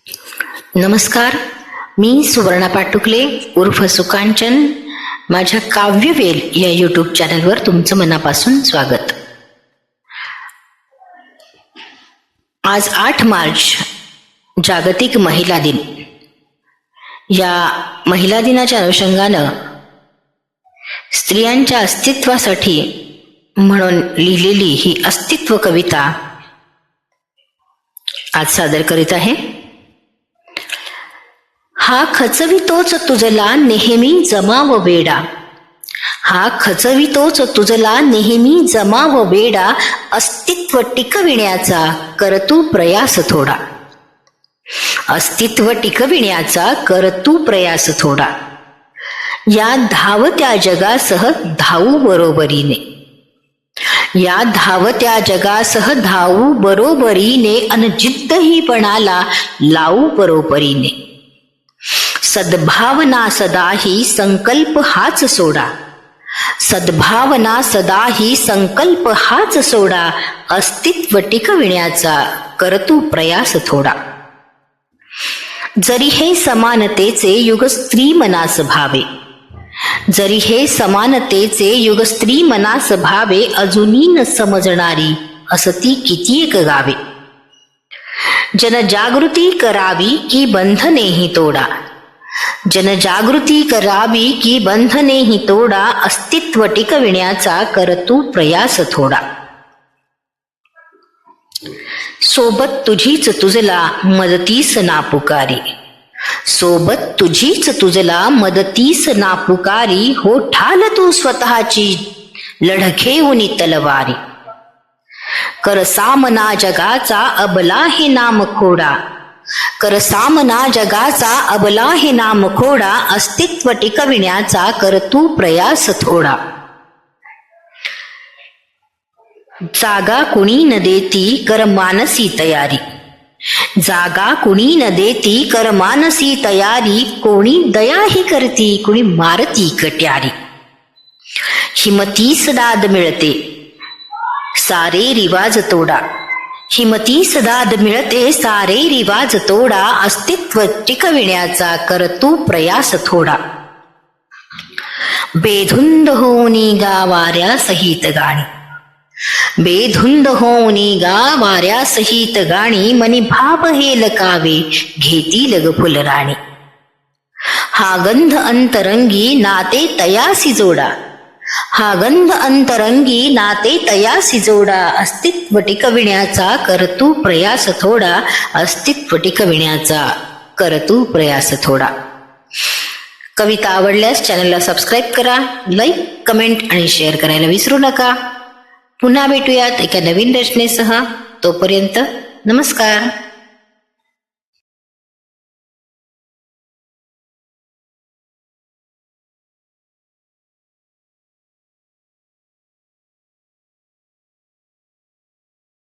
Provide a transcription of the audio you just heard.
नमस्कार, मी सुवर्णा पाटुकले उर्फ सुकांचन. माझ्या काव्यवेल या यूट्यूब चॅनलवर तुमचं मनापासून स्वागत. आज 8 मार्च जागतिक महिला दिन. या महिला दिनाच्या अनुषंगानं स्त्रियांच्या अस्तित्वासाठी म्हणून लिहिलेली ही अस्तित्व कविता आज सादर करीत आहे. हा खचवितोच तुझला नेहमी जमाव वेडा, हा खचवितोच तुझला नेहमी जमाव वेडा, अस्तित्व टिकविण्याचा कर तू प्रयास थोडा, अस्तित्व टिकविण्याचा कर तू प्रयास थोडा. या धावत्या जगासह धावू बरोबरीने, या धावत्या जगासह धावू बरोबरीने अन जिद्दहीपणाला लावू बरोबरीने. सद्भावना सदाही संकल्प हाच सोडा, सद्भावना सदाही संकल्प हाच सोडा, अस्तित्व टिकविण्याचा कर तू प्रयास थोडा. जरी हे समानतेचे युग स्त्री मनास भावे, जरी हे समानतेचे युग स्त्री मनास भावे, अजूनही न समजणारी असती कितीक गावे. जनजागृती करावी की बंधनेही तोडा, जनजागृती करावी की बंधनेही तोडा, अस्तित्व टिकविण्याचा कर तू प्रयास थोडा. सोबत तुझीच तुझला मदतीस ना पुकारी, सोबत तुझीच तुझला मदतीस ना पुकारी, हो ठाल तू स्वतःची लढखेऊनी तलवारी. कर सामना जगाचा अबला हे नाम खोडा, कर सामना जगाचा अबला हे नाम खोडा, अस्तित्व टिकविण्याचा कर तू प्रयास थोडा. जागा कुणी न देती कर मानसी तयारी, जागा कुणी न देती कर मानसी तयारी, कोणी दयाही करती कुणी मारती कट्यारी. हिमतीस दाद मिळते सारे रिवाज तोडा, हिमतीस दाद मिळते सारे रिवाज तोडा, अस्तित्व टिकविण्याचा कर तू प्रयास थोडा. बेधुंद होऊनी गा वाऱ्या सहित गाणी, बेधुंद होऊनी गा वाऱ्या सहित गाणी, मनी भाव हे लकावे घेतील ग फुलराणी. हा गंध अंतरंगी नाते तयासी जोडा, हा गंध अंतरंगी नाते तयासी जोडा, अस्तित्व टिकविण्याचा कर तू प्रयास थोडा, अस्तित्व टिकविण्याचा कर तू प्रयास थोडा. कविता आवडल्यास चॅनलला सबस्क्राईब करा, लाईक, कमेंट आणि शेअर करायला विसरू नका. पुन्हा भेटूयात एका नवीन रचनेसह. तोपर्यंत नमस्कार.